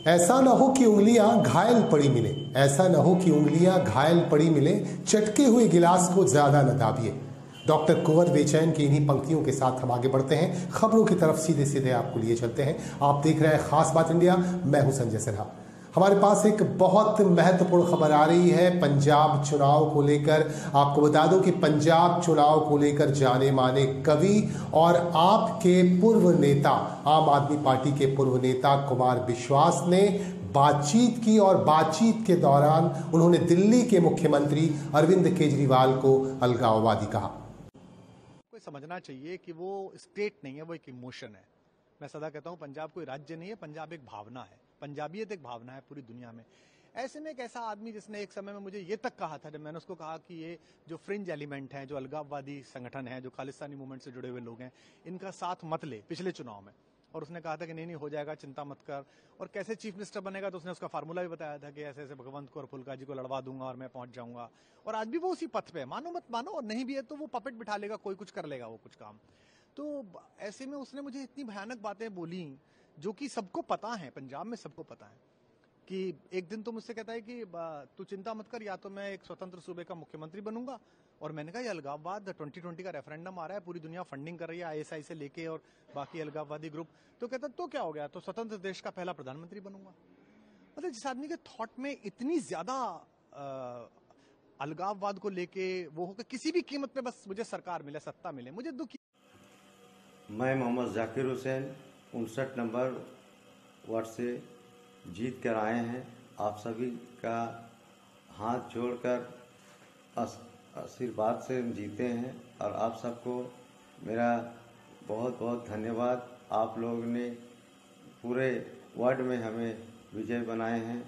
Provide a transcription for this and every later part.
ऐसा न हो कि उंगलियां घायल पड़ी मिले, ऐसा न हो कि उंगलियां घायल पड़ी मिले, चटके हुए गिलास को ज्यादा न दाबिए। डॉक्टर कुंवर बेचैन की इन्हीं पंक्तियों के साथ हम आगे बढ़ते हैं, खबरों की तरफ सीधे सीधे आपको लिए चलते हैं। आप देख रहे हैं खास बात इंडिया, मैं हूं संजय सिन्हा। हमारे पास एक बहुत महत्वपूर्ण खबर आ रही है पंजाब चुनाव को लेकर। आपको बता दूं कि पंजाब चुनाव को लेकर जाने माने कवि और आपके पूर्व नेता, आम आदमी पार्टी के पूर्व नेता कुमार विश्वास ने बातचीत की और बातचीत के दौरान उन्होंने दिल्ली के मुख्यमंत्री अरविंद केजरीवाल को अलगाववादी कहा। कोई समझना चाहिए कि वो स्टेट नहीं है, वो एक इमोशन है। मैं सदा कहता हूं पंजाब कोई राज्य नहीं है, पंजाब एक भावना है। पंजाबियत एक भावना है पूरी दुनिया में। ऐसे में एक ऐसा आदमी जिसने एक समय में मुझे ये तक कहा था, जब मैंने उसको कहा कि ये जो फ्रिंज एलिमेंट हैं, जो अलगाववादी संगठन है, जो खालिस्तानी मूवमेंट से जुड़े हुए लोग हैं, इनका साथ मत ले पिछले चुनाव में। और उसने कहा था कि नहीं हो जाएगा, चिंता मत कर। और कैसे चीफ मिनिस्टर बनेगा तो उसने उसका फार्मूला भी बताया था कि ऐसे ऐसे भगवंत को और फुल्का जी को लड़वा दूंगा और मैं पहुंच जाऊंगा। और आज भी वो उसी पथ पे है, मानो मत मानो, और नहीं भी है तो वो पपेट बिठा लेगा, कोई कुछ कर लेगा वो कुछ काम। तो ऐसे में उसने मुझे इतनी भयानक बातें बोली जो कि सबको पता है, पंजाब में सबको पता है। कि एक दिन तो मुझसे कहता है कि तू चिंता मत कर, या तो मैं एक स्वतंत्र सूबे का मुख्यमंत्री बनूंगा। और मैंने कहा ये अलगाववाद 2020 का रेफरेंडम आ रहा है, पूरी दुनिया फंडिंग कर रही है आईएसआई से लेके और बाकी अलगाववादी ग्रुप। तो कहता तो क्या हो गया, तो स्वतंत्र देश का पहला प्रधानमंत्री बनूंगा। मतलब जिस आदमी के थॉट में इतनी ज्यादा अलगाववाद को लेके वो हो कि किसी भी कीमत पे बस मुझे सरकार मिले, सत्ता मिले, मुझे दुखी। मैं मोहम्मद जाकिर हुसैन 59 नंबर वार्ड से जीत कर आए हैं। आप सभी का हाथ जोड़कर आशीर्वाद से जीते हैं और आप सबको मेरा बहुत बहुत धन्यवाद। आप लोगों ने पूरे वार्ड में हमें विजय बनाए हैं,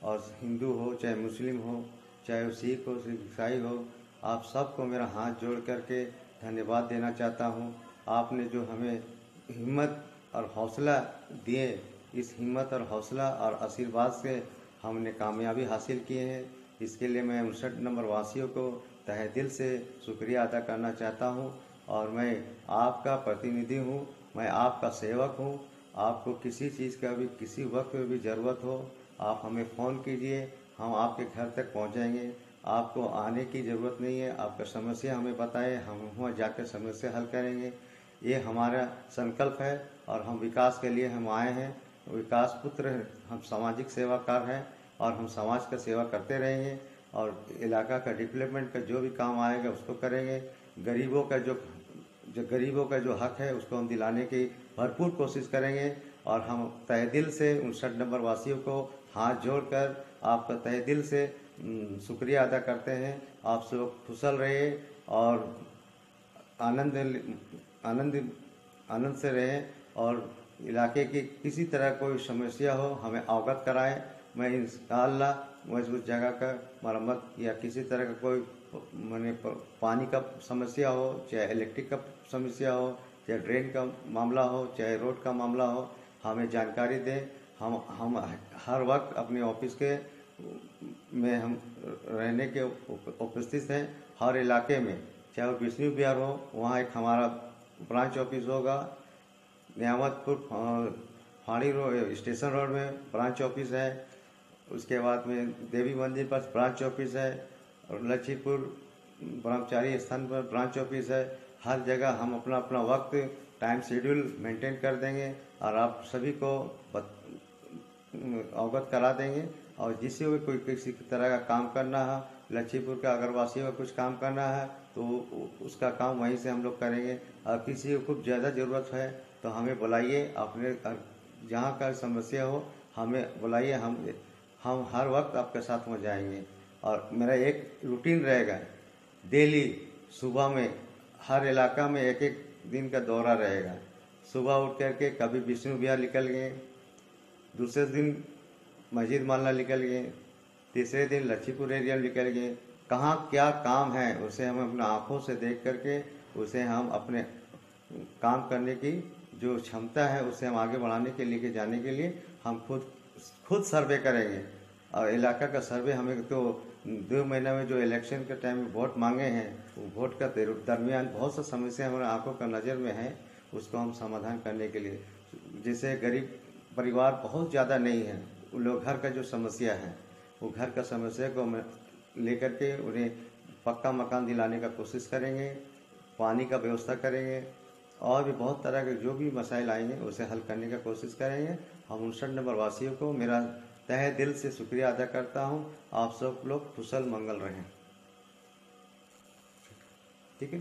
और हिंदू हो चाहे मुस्लिम हो, चाहे वो सिख हो चाहे ईसाई हो, आप सबको मेरा हाथ जोड़ करके धन्यवाद देना चाहता हूँ। आपने जो हमें हिम्मत और हौसला दिए, इस हिम्मत और हौसला और आशीर्वाद से हमने कामयाबी हासिल किए हैं। इसके लिए मैं 59 नंबर वासियों को तहे दिल से शुक्रिया अदा करना चाहता हूं। और मैं आपका प्रतिनिधि हूं, मैं आपका सेवक हूं। आपको किसी चीज़ का भी किसी वक्त में भी ज़रूरत हो, आप हमें फ़ोन कीजिए, हम आपके घर तक पहुंचेंगे। आपको आने की ज़रूरत नहीं है, आपका समस्या हमें बताएं, हम वहाँ जाकर समस्या हल करेंगे। ये हमारा संकल्प है और हम विकास के लिए हम आए हैं। विकास पुत्र, हम सामाजिक सेवाकार हैं और हम समाज का सेवा करते रहेंगे और इलाका का डेवलपमेंट का जो भी काम आएगा उसको करेंगे। गरीबों का जो हक है उसको हम दिलाने की भरपूर कोशिश करेंगे। और हम तहे दिल से 59 नंबर वासियों को हाथ जोड़कर आपका तहे दिल से शुक्रिया अदा करते हैं। आप सब कुशल रहे और आनंद से रहें, और इलाके की किसी तरह कोई समस्या हो हमें अवगत कराएं। मैं इंशाअल्लाह उस जगह का मरम्मत या किसी तरह का कोई माने पानी का समस्या हो, चाहे इलेक्ट्रिक का समस्या हो, चाहे ड्रेन का मामला हो, चाहे रोड का मामला हो, हमें जानकारी दें। हम हर वक्त अपने ऑफिस के में हम रहने के उपस्थित हैं। हर इलाके में, चाहे वो विष्णु विहार हो, वहाँ एक हमारा ब्रांच ऑफिस होगा। नियामतपुर फाड़ी रोड स्टेशन रोड में ब्रांच ऑफिस है। उसके बाद में देवी मंदिर पर ब्रांच ऑफिस है और लच्छीपुर ब्रह्मचारी स्थान पर ब्रांच ऑफिस है। हर जगह हम अपना अपना वक्त टाइम शेड्यूल मेंटेन कर देंगे और आप सभी को अवगत करा देंगे। और जिससे भी कोई किसी तरह का काम करना है, लच्छीपुर का अगर वासियों का कुछ काम करना है तो उसका काम वहीं से हम लोग करेंगे। और किसी को कुछ ज़्यादा ज़रूरत है तो हमें बुलाइए, अपने जहाँ का समस्या हो हमें बुलाइए, हम हर वक्त आपके साथ में जाएंगे। और मेरा एक रूटीन रहेगा, डेली सुबह में हर इलाका में एक एक दिन का दौरा रहेगा। सुबह उठ करके कभी विष्णु विहार निकल गए, दूसरे दिन मस्जिद मालना निकल गए, तीसरे दिन लच्छीपुर एरिया निकल गए। कहाँ क्या काम है उसे हम अपने आँखों से देख करके उसे हम अपने काम करने की जो क्षमता है उसे हम आगे बढ़ाने के लिए जाने के लिए हम खुद सर्वे करेंगे। और इलाका का सर्वे हमें तो 2 महीने में जो इलेक्शन के टाइम में वोट मांगे हैं, वो वोट का दरमियान बहुत सा समस्या हमारे आंखों का नज़र में है, उसको हम समाधान करने के लिए, जैसे गरीब परिवार बहुत ज़्यादा नहीं है, लोग घर का जो समस्या है वो घर का समस्या को लेकर के उन्हें पक्का मकान दिलाने का कोशिश करेंगे, पानी का व्यवस्था करेंगे और भी बहुत तरह के जो भी मसाइल आएंगे उसे हल करने का कोशिश करेंगे। हम 59 नंबर वासियों को मेरा तहे दिल से शुक्रिया अदा करता हूं। आप सब लोग कुशल मंगल रहें। ठीक है।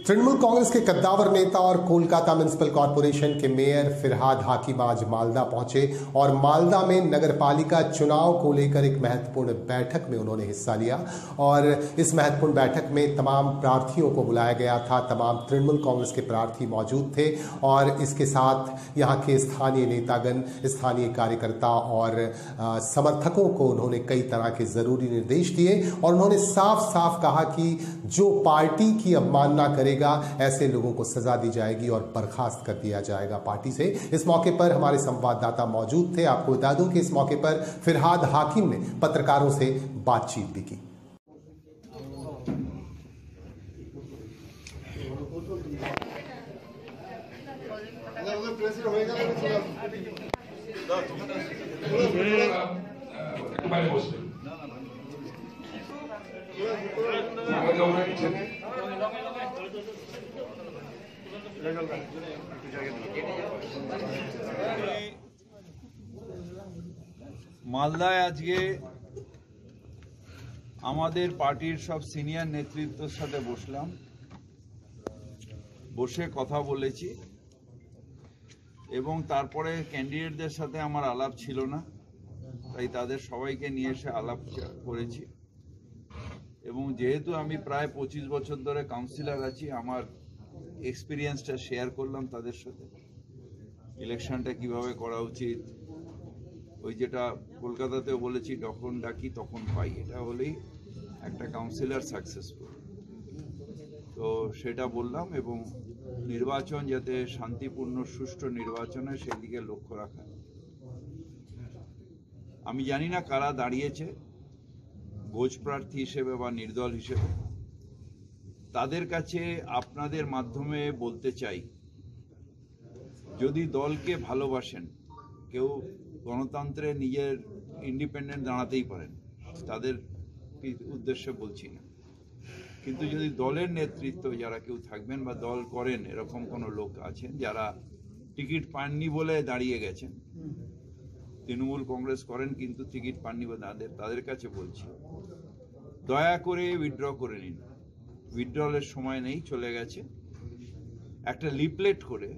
तृणमूल कांग्रेस के कद्दावर नेता और कोलकाता म्युनिसिपल कॉरपोरेशन के मेयर फिरहाद हाकिम आज मालदा पहुंचे और मालदा में नगरपालिका चुनाव को लेकर एक महत्वपूर्ण बैठक में उन्होंने हिस्सा लिया। और इस महत्वपूर्ण बैठक में तमाम प्रार्थियों को बुलाया गया था, तमाम तृणमूल कांग्रेस के प्रार्थी मौजूद थे और इसके साथ यहाँ के स्थानीय नेतागण, स्थानीय कार्यकर्ता और समर्थकों को उन्होंने कई तरह के जरूरी निर्देश दिए और उन्होंने साफ साफ कहा कि जो पार्टी की अवमानना करे ऐसे लोगों को सजा दी जाएगी और बर्खास्त कर दिया जाएगा पार्टी से। इस मौके पर हमारे संवाददाता मौजूद थे। आपको बता दूं कि इस मौके पर फिरहाद हाकिम ने पत्रकारों से बातचीत भी की। মালদায় আজকে আমাদের পার্টির সব সিনিয়র নেতৃত্বের সাথে বসলাম, বসে কথা বলেছি এবং তারপরে ক্যান্ডিডেটদের সাথে আমার আলাপ ছিল না, তাই তাদের সবাইকে নিয়ে এসে আলাপ করেছি এবং যেহেতু আমি প্রায় 25 বছর ধরে কাউন্সিলর আছি, আমার এক্সপিরিয়েন্সটা শেয়ার করলাম তাদের সাথে। ইলেকশনটা কিভাবে করা উচিত, ওই যেটা কলকাতাতেও বলেছি, যখন ডাকি তখন পাই, এটা হলেই একটা কাউন্সিলর সাকসেসফুল। তো সেটা বললাম এবং নির্বাচন যাতে শান্তিপূর্ণ সুষ্ঠু নির্বাচন হয় সেদিকে লক্ষ্য রাখা। আমি জানি না কারা দাঁড়িয়েছে ভোজ প্রার্থী হিসেবে বা নির্দল হিসেবে, তাদের কাছে আপনাদের মাধ্যমে বলতে চাই, যদি দলকে ভালোবাসেন, কেউ গণতন্ত্রে নিজের ইন্ডিপেন্ডেন্ট দাঁড়াতেই পারেন, তাদের উদ্দেশ্যে বলছি না, কিন্তু যদি দলের নেতৃত্ব যারা কেউ থাকবেন বা দল করেন এরকম কোনো লোক আছেন যারা টিকিট পাননি বলে দাঁড়িয়ে গেছেন, তৃণমূল কংগ্রেস করেন কিন্তু টিকিট পাননি বা তাদের কাছে বলছি, দয়া করে উইথড্র করে নিন। উইথড্রলের সময় নেই, চলে গেছে। একটা লিফলেট করে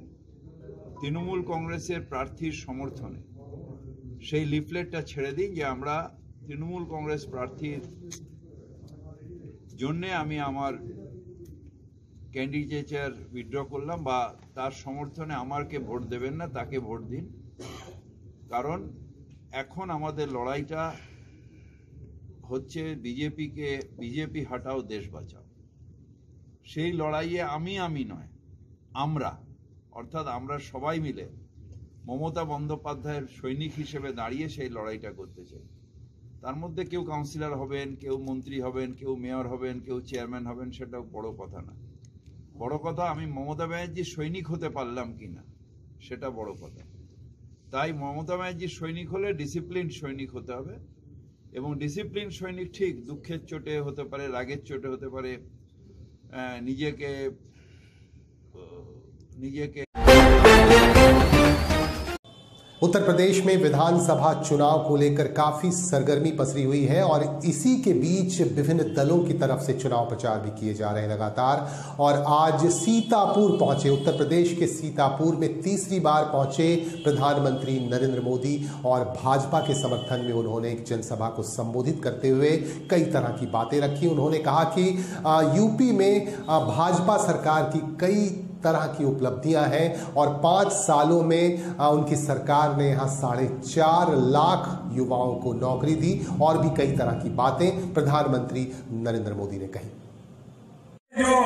তৃণমূল কংগ্রেসের প্রার্থীর সমর্থনে সেই লিফলেটটা ছেড়ে দিন যে আমরা তৃণমূল কংগ্রেস প্রার্থীর জন্যে আমি আমার ক্যান্ডিডেচার উইথড্র করলাম বা তার সমর্থনে আমাকে ভোট দেবেন না, তাকে ভোট দিন। কারণ এখন আমাদের লড়াইটা হচ্ছে বিজেপি হাটাও দেশ বাঁচাও। সেই লড়াইয়ে আমি নয়, আমরা, অর্থাৎ আমরা সবাই মিলে মমতা বন্দ্যোপাধ্যায়ের সৈনিক হিসেবে দাঁড়িয়ে সেই লড়াইটা করতে চাই। তার মধ্যে কেউ কাউন্সিলর হবেন, কেউ মন্ত্রী হবেন, কেউ মেয়র হবেন, কেউ চেয়ারম্যান হবেন, সেটা বড় কথা না। বড় কথা আমি মমতা ব্যানার্জির সৈনিক হতে পারলাম কিনা, সেটা বড় কথা। তাই মমতা ব্যানার্জির সৈনিক হলে ডিসিপ্লিন সৈনিক হতে হবে এবং ডিসিপ্লিন সৈনিক ঠিক দুঃখের চোটে হতে পারে, রাগের চোটে হতে পারে, নিজেকে उत्तर प्रदेश में विधानसभा चुनाव को लेकर काफी सरगर्मी पसरी हुई है और इसी के बीच विभिन्न दलों की तरफ से चुनाव प्रचार भी किए जा रहे हैं लगातार। और आज सीतापुर पहुंचे, उत्तर प्रदेश के सीतापुर में तीसरी बार पहुंचे प्रधानमंत्री नरेंद्र मोदी और भाजपा के समर्थन में उन्होंने एक जनसभा को संबोधित करते हुए कई तरह की बातें रखी। उन्होंने कहा कि यूपी में भाजपा सरकार की कई तरह की उपलब्धियां हैं और 5 सालों में उनकी सरकार ने यहां 4.5 लाख युवाओं को नौकरी दी और भी कई तरह की बातें प्रधानमंत्री नरेंद्र मोदी ने कही। जो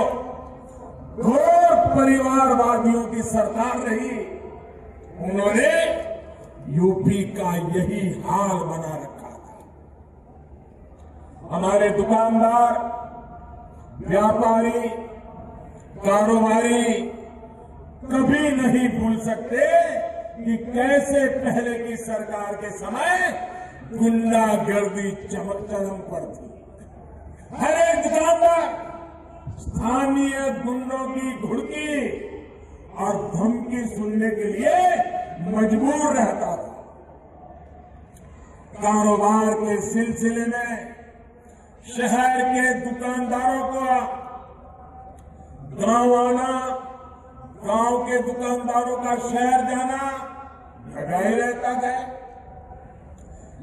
घोर परिवारवादियों की सरकार रही, उन्होंने यूपी का यही हाल बना रखा था। हमारे दुकानदार, व्यापारी, कारोबारी कभी नहीं भूल सकते कि कैसे पहले की सरकार के समय गुंडागर्दी चरम पर थी। हर एक दुकानदार स्थानीय गुंडों की घुड़की और धमकी सुनने के लिए मजबूर रहता था। कारोबार के सिलसिले में शहर के दुकानदारों को गांव आना, गांव के दुकानदारों का शहर जाना लगा ही रहता था।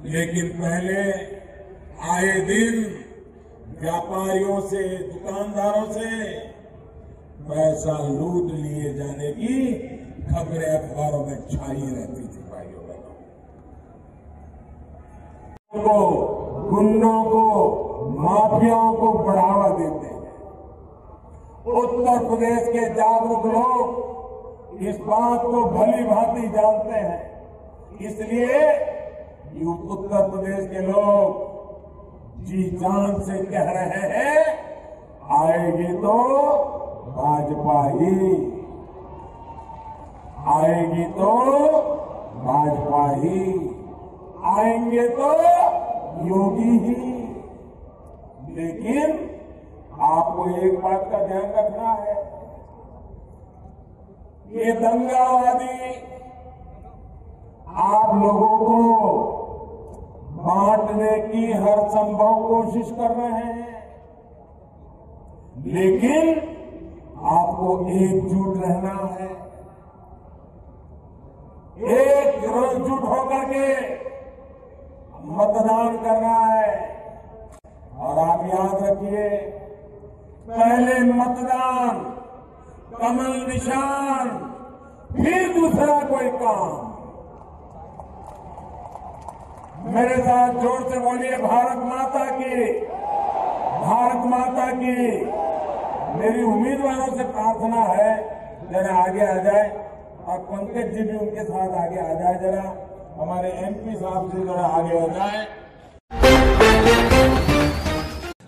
लेकिन पहले आए दिन व्यापारियों से, दुकानदारों से पैसा लूट लिए जाने की खबरें अखबारों में छाई रहती थी। भाइयों बहनों, गुंडों को, माफियाओं को बढ़ावा देते हैं। उत्तर प्रदेश के जागरूक लोग इस बात को भली भांति जानते हैं। इसलिए उत्तर प्रदेश के लोग जी जान से कह रहे हैं, आएगी तो भाजपा ही, आएगी तो भाजपा ही, आएंगे तो योगी ही। लेकिन आपको एक बात का ध्यान रखना है, ये दंगावादी आप लोगों को बांटने की हर संभव कोशिश कर रहे हैं, लेकिन आपको एकजुट रहना है। एकजुट होकर के मतदान करना है। और आप याद रखिए, पहले मतदान, कमल निशान, फिर दूसरा कोई काम। मेरे साथ जोर से बोलिए, भारत माता की, भारत माता की। मेरी उम्मीदवारों से प्रार्थना है, जरा आगे आ जाए, और पंकज जी भी उनके साथ आगे आ जाए। जरा हमारे एमपी साहब से जरा आगे हो जाए।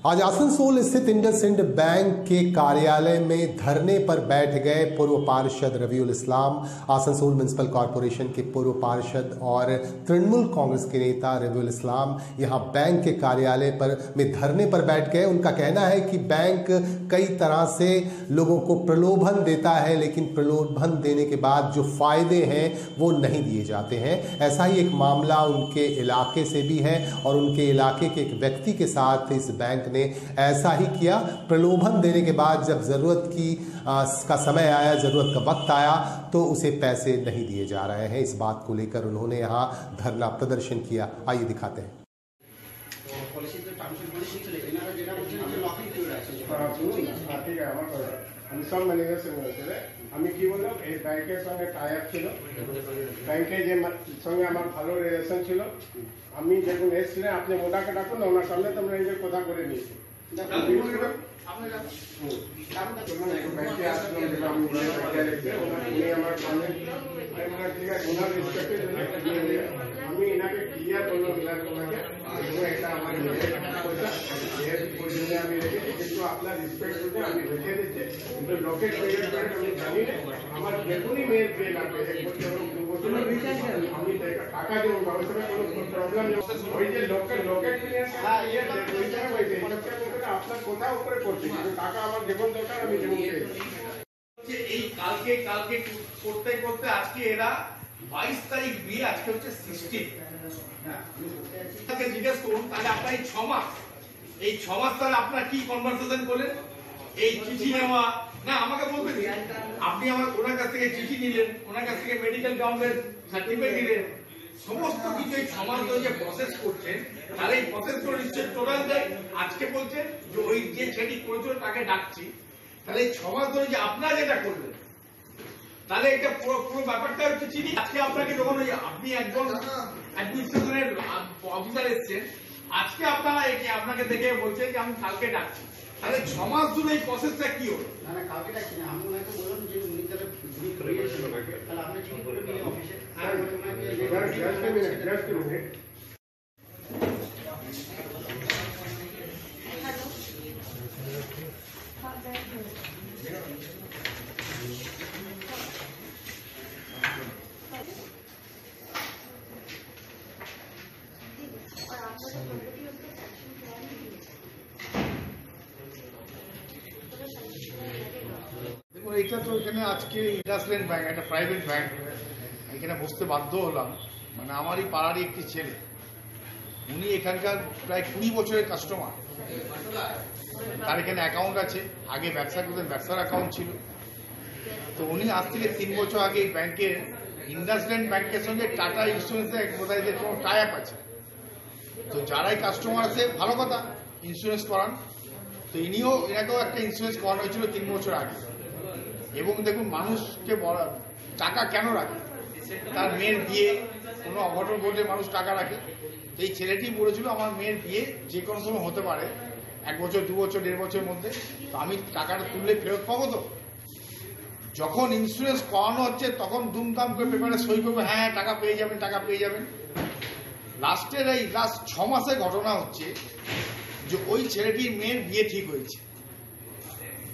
आज आसनसोल स्थित इंडसइंड बैंक के कार्यालय में धरने पर बैठ गए पूर्व पार्षद रविउल इस्लाम। आसनसोल म्युनिसिपल कॉर्पोरेशन के पूर्व पार्षद और तृणमूल कांग्रेस के नेता रविउल इस्लाम यहां बैंक के कार्यालय में धरने पर बैठ गए। उनका कहना है कि बैंक कई तरह से लोगों को प्रलोभन देता है, लेकिन प्रलोभन देने के बाद जो फायदे हैं वो नहीं दिए जाते हैं। ऐसा ही एक मामला उनके इलाके से भी है, और उनके इलाके के एक व्यक्ति के साथ इस बैंक ने ऐसा ही किया। प्रलोभन देने के बाद जब जरूरत का समय आया, जरूरत का वक्त आया, तो उसे पैसे नहीं दिए जा रहे हैं। इस बात को लेकर उन्होंने यहां धरना प्रदर्शन किया। आइए दिखाते हैं। আমি সব ম্যানেজার সঙ্গে হয়েছিল। আমি কি বললাম, এই ব্যাংকের সঙ্গে টাই আপ ছিল, ব্যাংকে যে সঙ্গে আমার ভালো রিলেশন ছিল। আমি যখন এসেছিলেন, আপনি ওটাকে ডাকুন, ওনার সামনে তোমরা নিজের কথা করে নিয়েছি। ব্যাংকে আসলাম, যেটা আমি উনি আমার সামনে, ঠিক আছে, ওনার রেসপেক্টের জন্য আমি এনাকে ক্লিয়ার করলাম, এটা আমার আমি রেখেছি, কিন্তু আপনার রেসপেক্ট করতে আমি রেখে দিচ্ছি। কিন্তু লোকের আমি জানি না, আমার যেগুলি মেয়ের বিয়ে লাগবে, 1 বছর 2 বছর আমি টাকা দেবো, ব্যবসায় কোনো প্রবলেম নেই। ওই যে লোকের আপনার কোথাও উপরে করছে, কিন্তু টাকা আমার যেমন দরকার আমি যেমন এই কালকে করতে করতে আজকে এরা 22 তারিখ বিয়ে, আজকে হচ্ছে 16। জিজ্ঞেস করুন তাহলে আপনার এই 6 মাস, এই 6 মাস তাহলে আপনার কি কনভারসেশন করলেন? এই চিঠি নেওয়া না, আমাকে বলতে দিন, আপনি ওনার কাছ থেকে চিঠি নিলেন, ওনার কাছ থেকে মেডিকেল গ্রাউন্ডের সার্টিফিকেট নিলেন, সমস্ত কিছু এই 6 মাস ধরে যে প্রসেস করছেন, তাহলে এই প্রসেস করে নিশ্চয়ই টোটাল দেয়। আজকে বলছেন যে ওই যে ছেলে করেছিল তাকে ডাকছি, তাহলে এই 6 মাস ধরে যে আপনারা যেটা করলেন, তাহলে এটা পুরো ব্যাপারটা হচ্ছে চিনি। আজকে আপনাকে যখন আপনি একজন অ্যাডমিনিস্ট্রেশনের অফিসার এসছেন, আজকে আপনারা আপনাকে দেখে বলছেন যে আমি কালকে ডাকছি, তাহলে 6 মাস ধরে এই প্রসেসটা কি হলো? না, কালকে ডাকছি না, আমি ওনাকে বললাম যে উনি তাহলে তাহলে আপনি ঠিক করে নিয়ে অফিসে দেখুন, এটা তো এখানে আজকে ইন্ডাসল্যান্ড ব্যাংক, একটা প্রাইভেট ব্যাংক, এখানে বসতে বাধ্য হলাম। মানে আমারই পাড়ারই একটি ছেলে, উনি এখানকার প্রায় 20 বছরের কাস্টমার। তার এখানে অ্যাকাউন্ট আছে, আগে ব্যবসা করতেন, ব্যবসার অ্যাকাউন্ট ছিল। তো উনি আজ থেকে 3 বছর আগে এই ব্যাংকের, ইন্ডাসল্যান্ড ব্যাংকের সঙ্গে টাটা ইন্স্যুরেন্সের বোধহয় যে কোনো টাই আপ আছে। তো যারাই কাস্টমার আছে ভালো কথা, ইন্স্যুরেন্স করান। তো এনাকেও একটা ইন্স্যুরেন্স করানো হয়েছিল 3 বছর আগে। এবং দেখুন, মানুষকে টাকা কেন রাখে? তার মেয়ের বিয়ে, কোনো অঘটন ঘটলে মানুষ টাকা রাখে। তো এই ছেলেটি বলেছিল আমার মেয়ের বিয়ে যে কোনো সময় হতে পারে, 1 বছর, 2 বছর, 1.5 বছরের মধ্যে। তো আমি টাকাটা তুললে ফেরত পাবো তো? যখন ইন্স্যুরেন্স করানো হচ্ছে তখন দুমদাম করে পেপারে সই করবে, হ্যাঁ টাকা পেয়ে যাবেন, টাকা পেয়ে যাবেন। লাস্ট 6 মাসের ঘটনা হচ্ছে যে ওই ছেলেটির মেয়ের বিয়ে ঠিক হয়েছে।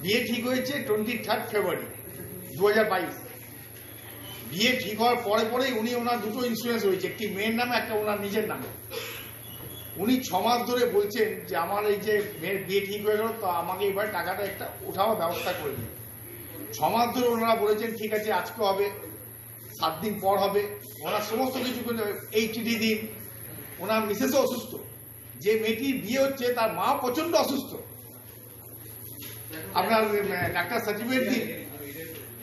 বিয়ে ঠিক হয়েছে 23 ফেব্রুয়ারি 2022। বিয়ে ঠিক হওয়ার পরেই ওনার দুটো ইন্স্যুরেন্স হয়েছে, একটি মেয়ের নামে, একটা ওনার নিজের নামে। উনি 6 মাস ধরে বলছেন যে আমার এই যে মেয়ের বিয়ে ঠিক হয়ে গেল, তো আমাকে এবার টাকাটা একটা উঠাবার ব্যবস্থা করে দিন। 6 মাস ধরে ওনারা বলেছেন ঠিক আছে আজকে হবে, 7 দিন পর হবে, ওনার সমস্ত কিছু এই চিঠি দিন। ওনার মিসেসও অসুস্থ, যে মেয়েটির বিয়ে হচ্ছে তার মা প্রচন্ড অসুস্থ, আপনার ডাক্তার সার্টিফিকেট দিন।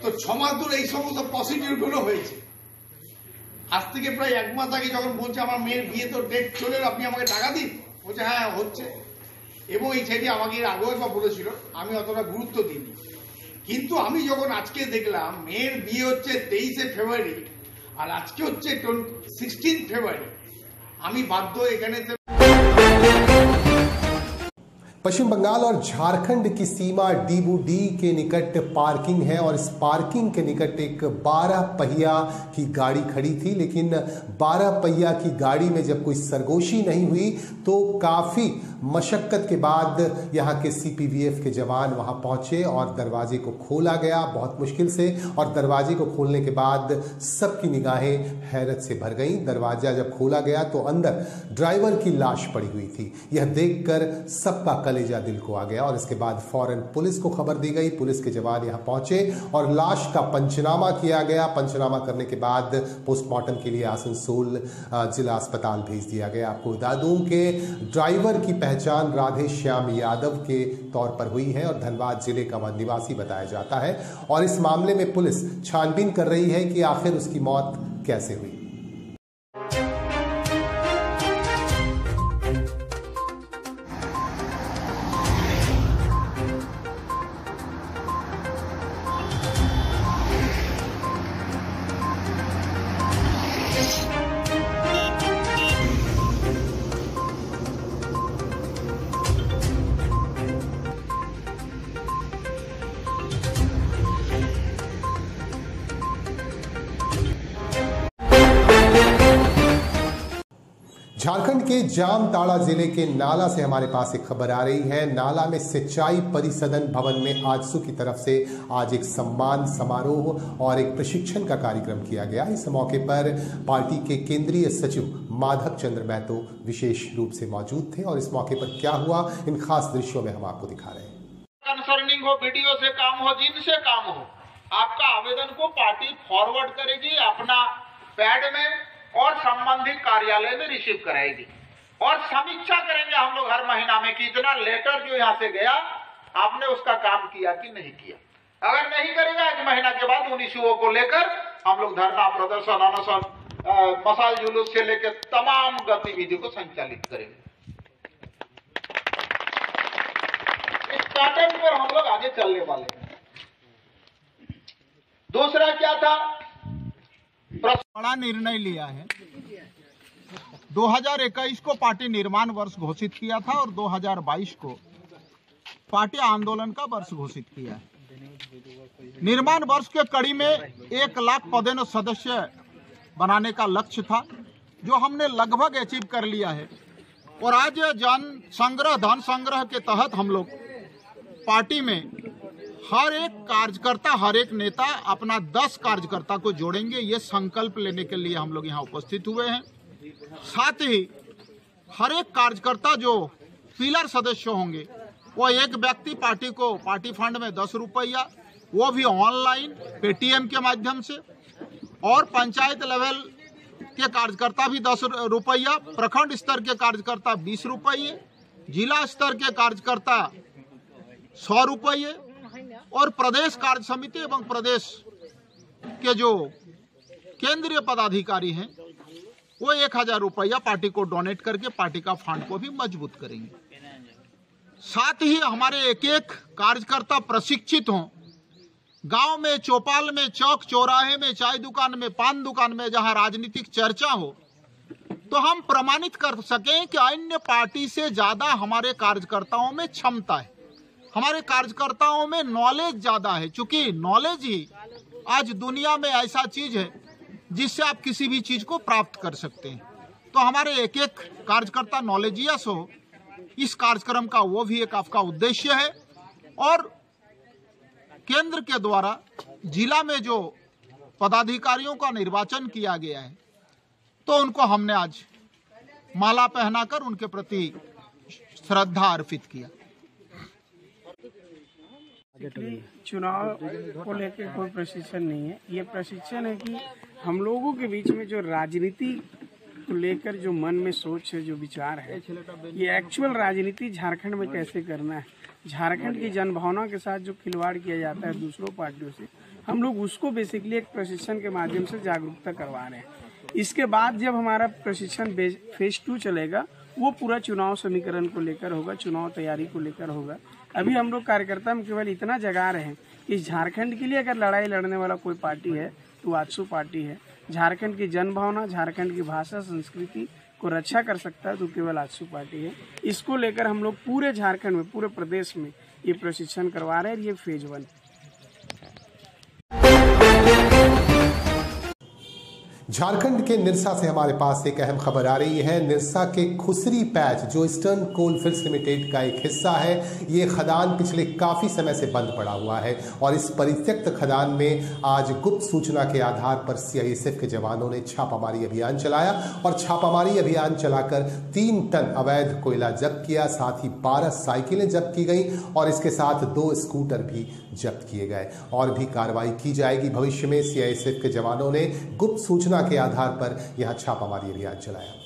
তো 6 মাস ধরে এই সমস্ত প্রসিডিউর গুলো হয়েছে। আজ থেকে প্রায় 1 মাস আগে যখন বলছে আমার মেয়ের বিয়ে তো ডেট চলে, আপনি আমাকে টাকা দিন, বলছে হ্যাঁ হচ্ছে। এবং এই ছেলেটি আমাকে এর আগেও একবার বলেছিল, আমি অতটা গুরুত্ব দিইনি। কিন্তু আমি যখন আজকে দেখলাম মেয়ের বিয়ে হচ্ছে 23 ফেব্রুয়ারি আর আজকে হচ্ছে 16 ফেব্রুয়ারি, আমি বাধ্য এখানে। पश्चिम बंगाल और झारखंड की सीमा डीबूडी के निकट पार्किंग है और इस पार्किंग के निकट एक 12 पहिया की गाड़ी खड़ी थी। लेकिन 12 पहिया की गाड़ी में जब कोई सरगोशी नहीं हुई तो काफी मशक्कत के बाद यहां के सीपीवीएफ के जवान वहां पहुंचे और दरवाजे को खोला गया बहुत मुश्किल से। और दरवाजे को खोलने के बाद सबकी निगाहें हैरत से भर गईं। दरवाजा जब खोला गया तो अंदर ड्राइवर की लाश पड़ी हुई थी। यह देखकर सबका कलेजा दिल को आ गया और इसके बाद फौरन पुलिस को खबर दी गई। पुलिस के जवान यहां पहुंचे और लाश का पंचनामा किया गया। पंचनामा करने के बाद पोस्टमार्टम के लिए आसनसोल जिला अस्पताल भेज दिया गया। आपको बता दूं कि ड्राइवर की पहचान राधे श्याम यादव के तौर पर हुई है और धनबाद जिले का वह निवासी बताया जाता है। और इस मामले में पुलिस छानबीन कर रही है कि आखिर उसकी मौत कैसे हुई। झारखंड के जामताड़ा जिले के नाला से हमारे पास एक खबर आ रही है। नाला में सिंचाई परिसदन भवन में आजसू की तरफ से आज एक सम्मान समारोह और एक प्रशिक्षण का कार्यक्रम किया गया। इस मौके पर पार्टी के केंद्रीय सचिव माधव चंद्र महतो विशेष रूप से मौजूद थे और इस मौके पर क्या हुआ इन खास दृश्यों में हम आपको दिखा रहे हैं। कंसर्निंग हो, वीडियो से काम हो, जिनसे काम हो, आपका आवेदन को पार्टी फॉरवर्ड करेगी अपना पैड में और संबंधित कार्यालय में रिसीव कराएगी और समीक्षा करेंगे हम लोग हर महीना में कि इतना लेटर जो यहाँ से गया आपने उसका काम किया कि नहीं किया। अगर नहीं करेगा 1 महीना के बाद उन इश्यूओं को लेकर हम लोग धरना प्रदर्शन अनशन मसाल जुलूस से लेकर तमाम गतिविधि को संचालित करेंगे। इस पैटर्न पर हम लोग आगे चलने वाले हैं। दूसरा क्या था, बड़ा निर्णय लिया है। 2021 को पार्टी निर्माण वर्ष घोषित किया था और 2022 को पार्टी आंदोलन का वर्ष घोषित किया है। निर्माण वर्ष के कड़ी में 1 लाख पदेन सदस्य बनाने का लक्ष्य था, जो हमने लगभग अचीव कर लिया है। और आज जन संग्रह, धन संग्रह के तहत हम लोग पार्टी में हर एक कार्यकर्ता, हर एक नेता अपना 10 कार्यकर्ता को जोड़ेंगे, ये संकल्प लेने के लिए हम लोग यहाँ उपस्थित हुए हैं। साथ ही हर एक कार्यकर्ता जो पिलर सदस्य होंगे वो एक व्यक्ति पार्टी को पार्टी फंड में 10 रुपया, वो भी ऑनलाइन पेटीएम के माध्यम से, और पंचायत लेवल के कार्यकर्ता भी 10 रुपया, प्रखंड स्तर के कार्यकर्ता 20 रुपये, जिला स्तर के कार्यकर्ता 100 रुपये, और प्रदेश कार्य समिति एवं प्रदेश के जो केंद्रीय पदाधिकारी हैं वो 1000 रुपया पार्टी को डोनेट करके पार्टी का फंड को भी मजबूत करेंगे। साथ ही हमारे एक एक कार्यकर्ता प्रशिक्षित हों, गांव में, चौपाल में, चौक चौराहे में, चाय दुकान में, पान दुकान में जहां राजनीतिक चर्चा हो तो हम प्रमाणित कर सकें कि अन्य पार्टी से ज्यादा हमारे कार्यकर्ताओं में क्षमता है, हमारे कार्यकर्ताओं में नॉलेज ज्यादा है। क्योंकि नॉलेज ही आज दुनिया में ऐसा चीज है जिससे आप किसी भी चीज को प्राप्त कर सकते हैं। तो हमारे एक एक कार्यकर्ता नॉलेजियस हो, इस कार्यक्रम का वो भी एक आपका उद्देश्य है। और केंद्र के द्वारा जिला में जो पदाधिकारियों का निर्वाचन किया गया है तो उनको हमने आज माला पहनाकर उनके प्रति श्रद्धा अर्पित किया। चुनाव को लेकर कोई प्रशिक्षण नहीं है, ये प्रशिक्षण है कि हम लोगों के बीच में जो राजनीति को लेकर जो मन में सोच है, जो विचार है, ये एक्चुअल राजनीति झारखंड में कैसे करना है, झारखंड की जनभावना के साथ जो खिलवाड़ किया जाता है दूसरों पार्टियों से, हम लोग उसको बेसिकली एक प्रशिक्षण के माध्यम से जागरूकता करवा रहे हैं। इसके बाद जब हमारा प्रशिक्षण फेज 2 चलेगा वो पूरा चुनाव समीकरण को लेकर होगा, चुनाव तैयारी को लेकर होगा। अभी हम लोग कार्यकर्ता में केवल इतना जगा रहे हैं कि झारखंड के लिए अगर लड़ाई लड़ने वाला कोई पार्टी है तो आजसू पार्टी है। झारखंड की जनभावना, झारखंड की भाषा संस्कृति को रक्षा कर सकता है तो केवल आजसू पार्टी है। इसको लेकर हम लोग पूरे झारखंड में, पूरे प्रदेश में ये प्रशिक्षण करवा रहे हैं। ये फेज 1। झारखंड के निरसा से हमारे पास एक अहम खबर आ रही है। निरसा के खुसरी पैच जो ईस्टर्न कोलफील्ड्स लिमिटेड का एक हिस्सा है, ये खदान पिछले काफी समय से बंद पड़ा हुआ है और इस परित्यक्त खदान में आज गुप्त सूचना के आधार पर सीआईएसएफ के जवानों ने छापामारी अभियान चलाया और छापामारी अभियान चलाकर 3 टन अवैध कोयला जब्त किया। साथ ही 12 साइकिलें जब्त की गई और इसके साथ 2 स्कूटर भी जब्त किए गए। और भी कार्रवाई की जाएगी भविष्य में। सीआईएसएफ के जवानों ने गुप्त सूचना के आधार पर यहां छापामारी अभियान चलाया।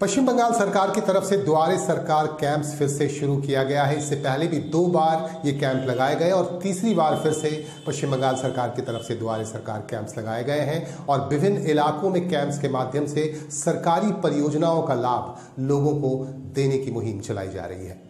पश्चिम बंगाल सरकार की तरफ से द्वारे सरकार कैंप्स फिर से शुरू किया गया है। इससे पहले भी 2 बार ये कैंप लगाए गए और तीसरी बार फिर से पश्चिम बंगाल सरकार की तरफ से द्वारे सरकार कैंप्स लगाए गए हैं और विभिन्न इलाकों में कैंप्स के माध्यम से सरकारी परियोजनाओं का लाभ लोगों को देने की मुहिम चलाई जा रही है।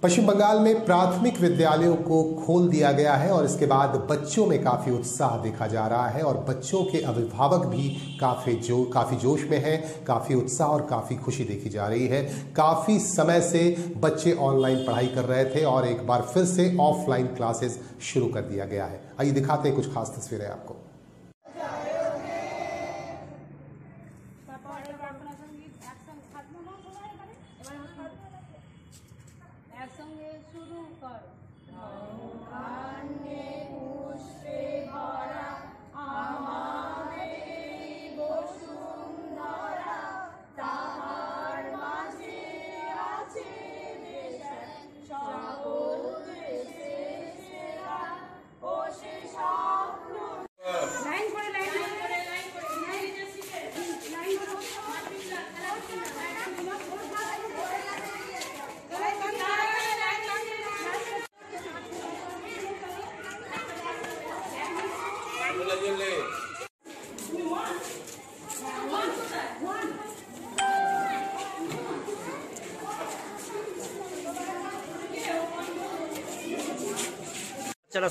पश्चिम बंगाल में प्राथमिक विद्यालयों को खोल दिया गया है और इसके बाद बच्चों में काफी उत्साह देखा जा रहा है और बच्चों के अभिभावक भी काफी जोश में हैं, काफी उत्साह और काफी खुशी देखी जा रही है। काफी समय से बच्चे ऑनलाइन पढ़ाई कर रहे थे और एक बार फिर से ऑफलाइन क्लासेस शुरू कर दिया गया है। आइए दिखाते हैं कुछ खास तस्वीरें आपको।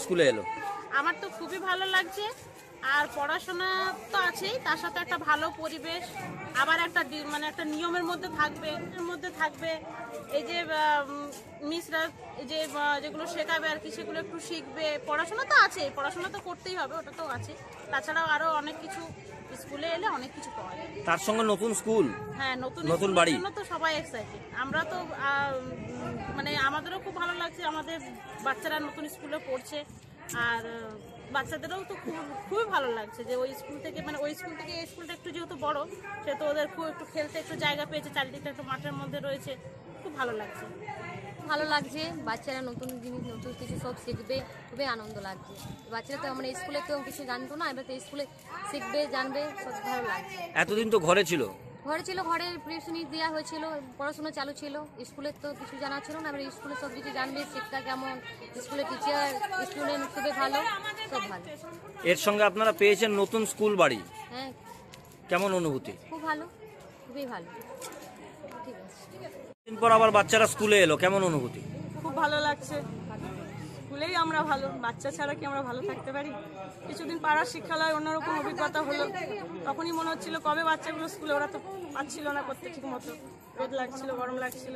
স্কুলে এলো, আমার তো খুবই ভালো লাগছে। আর পড়াশোনা তো আছেই, তার সাথে একটা ভালো পরিবেশ, আবার একটা মানে একটা নিয়মের মধ্যে থাকবে। এই যে মিসরা যে যেগুলো শেখাবে আর কি সেগুলো একটু শিখবে। পড়াশোনা তো আছে, পড়াশোনা তো করতেই হবে, ওটা তো আছে। তাছাড়াও আরো অনেক কিছু স্কুলে এলে অনেক কিছু পাওয়া যায়। তার সঙ্গে নতুন স্কুল, হ্যাঁ নতুন বাড়ি, তো সবাই এক্সাইটেড। আমরা তো মানে আমাদেরও খুব ভালো লাগছে, আমাদের বাচ্চারা নতুন স্কুলে পড়ছে আর বাচ্চাদেরও তো খুবই ভালো লাগছে যে ওই স্কুল থেকে মানে ওই স্কুল থেকে এই স্কুলটা একটু যেহেতু বড়, সে তো ওদের খুব একটু খেলতে একটু জায়গা পেয়েছে, চারিদিকটা একটু মাঠের মধ্যে রয়েছে, খুব ভালো লাগছে। বাচ্চারা নতুন জিনিস নতুন কিছু সব শিখবে, খুবই আনন্দ লাগছে। বাচ্চারা তো আমরা স্কুলে তো কিছু জানতো না, এবার তো স্কুলে শিখবে জানবে, সব ভালো লাগছে। এতদিন তো ঘরে ছিল, ঘরে প্রিপারেশনি দেওয়া হয়েছিল, পড়াশোনা চালু ছিল, স্কুলে তো কিছু জানা ছিল না, এবার স্কুলে সব কিছু জানবে, শিক্ষা কেমন, স্কুলের টিচার স্টুডেন্ট খুবই ভালো, সব ভালো। এর সঙ্গে আপনারা পেয়েছেন নতুন স্কুল বাড়ি, হ্যাঁ কেমন অনুভূতি? খুব ভালো, খুবই ভালো। ঠিক আছে, দিন পর আবার বাচ্চারা স্কুলে এলো, কেমন অনুভূতি? খুব ভালো লাগছে। স্কুলেই আমরা ভালো, বাচ্চা ছাড়া কি আমরা ভালো থাকতে পারি? কিছুদিন পাড়ার শিক্ষালয় অন্যরকম অভিজ্ঞতা হলো, তখনই মনে হচ্ছিল কবে বাচ্চাগুলো স্কুলে, ওরা তো পাচ্ছিল না করতে ঠিক মতো, রোদ লাগছিল, গরম লাগছিল।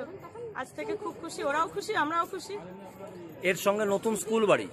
আজ থেকে খুব খুশি, ওরাও খুশি, আমরাও খুশি। এর সঙ্গে নতুন স্কুল বাড়ি